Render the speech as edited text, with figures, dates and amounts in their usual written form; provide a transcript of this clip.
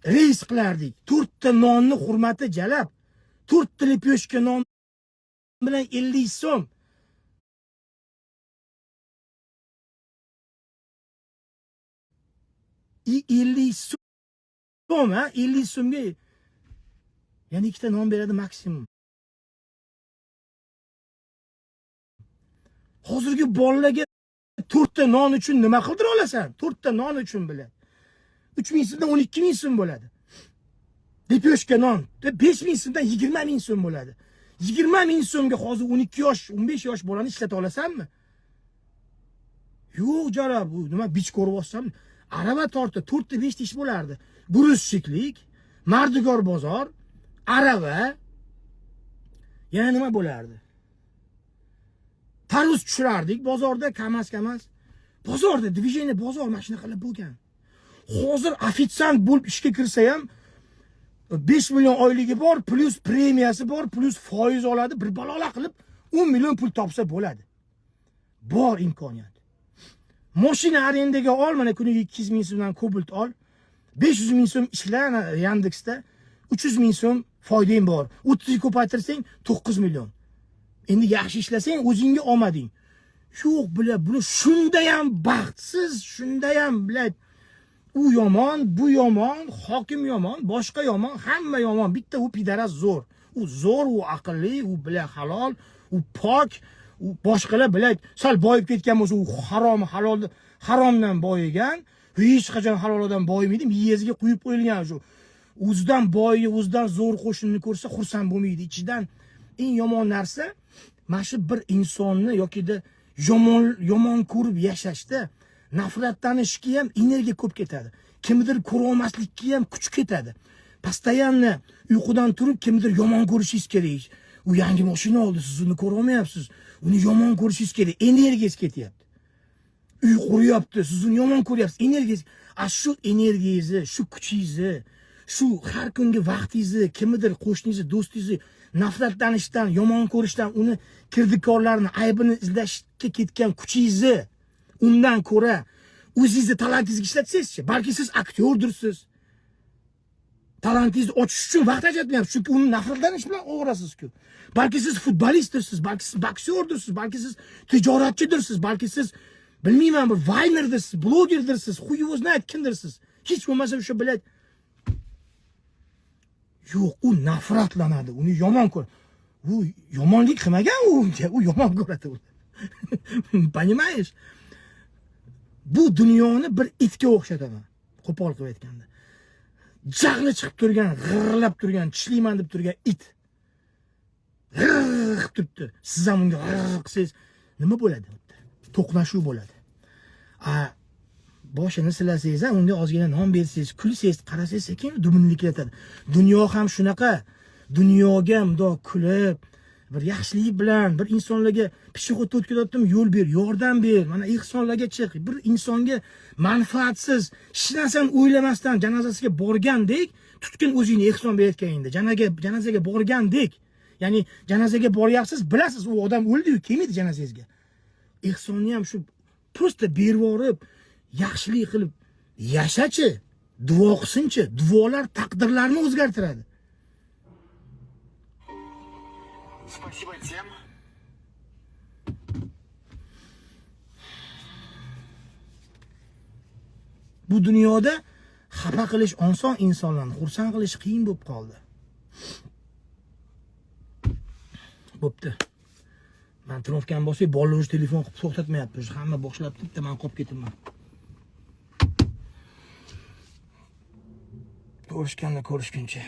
reys qilardik. 4 ta nonni hurmati jalab. 4 ta lepyoshka non bilan 50 so'm. I 50 so'm ha, 50 so'mga yana 2 ta non beradi maksimum. Hozirgi bolalarga 4 ta non uchun nima qildira olasan? 4 ta non uchun bile. 3000 so'mdan 12000 so'm bo'ladi. Lepyoshka non 5000 so'mdan 20000 so'm bo'ladi. 20000 so'mga hozir 12 yosh, 15 yosh bolani ishlata olasanmi? Yo'q jarab, bu nima bich ko'rib olsam, arava tortib 4 ta 5 ta ish bo'lardi. Gruzchiklik, Mardigor bozor, arava, yana nima bo'lardi? Tarvuz tushirardik bozorda, kamas. Bozorda движение bozor mashina qilib bo'lgan. Hozir ofitsiant bo'lib ishga kirsa ham 5 million oyligi bor, plus premiyasi bor, plus foiz oladi, bir balola qilib 10 million pul topsa bo'ladi. Bor imkoniyat. Mashina arendaga ol, mana kuniga 200 ming so'mdan Cobalt ol. 500 ming so'm ishla Yandexda, 300 ming so'm foydang bor. 30 ko'paytirsang 9 million. Endi yaxshi ishlasang o'zingga omading. Yo'q, bilan buni shunda ham baxtsiz, shunda ham bilan u yomon, bu yomon, hokim yomon, boshqa yomon, hamma yomon. Bitta u pidaras zo'r. U zo'r, u aqlli, u bilan halol, u pok, u boshqalar bilan sal boyib ketgan bo'lsa, u haromdan boyigan, hech qachon haloldan boyimaydi, miyasiga quyib qo'yilgan shu. O'zidan boyi, o'zidan zo'r qo'shinni ko'rsa xursand bo'lmaydi. Ichidan eng yomon narsa mana shu bir insonni yokida yomon ko'rib yashashda nafratlanishga ham energiya ko'p ketadi. Kimdir ko'ra olmaslikka ham kuch ketadi. Постоянно uyqudan turib kimdir yomon ko'rishingiz kerak. U yangi mashina oldi, siz uni ko'ra olmayapsiz. Uni yomon ko'rishingiz kerak. Energiyangiz ketyapti. Uy quryapti, siz uni yomon ko'ryapsiz. Energiyangiz, shu energiyangizni, shu kuchingizni, shu har kungi vaqtingizni kimdir qo'shningizni, do'stingizni nafratlanishdan, yomon ko'rishdan, uni kirdikorlarni aybini izlashga ketgan kuchingizni undan ko'ra o'zingizni talantingizga ishlatsangiz-chi, balki siz aktyordirsiz. Talantingizni ochish uchun vaqt ajratmayapsiz, chunki uni nafratlanish bilan o'g'rasiz-ku. Balki siz futbolistdirsiz, balki siz boksyordirsiz, balki siz tijoratchidirsiz, balki siz bilmayman bir vaynerdirsiz, blogerdirsiz, xuyo'z nayt kimdirsiz. Hech bo'lmasa o'sha bilan yo'q, u nafratlanadi, uni yomon ko'radi. U yomonlik qilmagan u yomon ko'radi uni. Понимаешь? Bu dunyoni bir itga o'xshataman, qo'pol qilib aytganda. Jag'li chiqib turgan, g'irlab turgan, tishlayman deb turgan it. G'irq turibdi. Siz ham unga g'irq qilsangiz nima bo'ladi? To'qnashuv bo'ladi. Boshini silasangiz, unga ozgina non bersangiz, kulsangiz, qarasangiz, sekin duminliklatadi. Dunyo ham shunaqa. Dunyoga mundoq kulib, bir yaxshilik bilan bir insonlarga peshobda o'tkazayotdim, yo'l ber, yordam ber, mana ehsonlarga chiq. Bir insonga manfaatsiz, hech narsani o'ylamasdan janozasiga borgandek, tutkin o'zingni ehson berayotganingda, janozaga borgandek. Ya'ni janozaga boryapsiz, bilasiz, u odam o'ldi-yu, kelmaydi janozangizga. Ehsonni ham shu prosta berib yorib, yaxshilik qilib yashachi, duo qilsinchi, duolar taqdirlarni o'zgartiradi. Спасибо всем. Bu dunyoda xafa qilish oson, insonlarni xursand qilish qiyin bo'lib qoldi. Bo'pti. Men trofkani bosib, bolalar telefon qilib to'xtatmayapti. Hamma boshlab bitta men qolib ketibman. Ko'rishganda ko'rishguncha.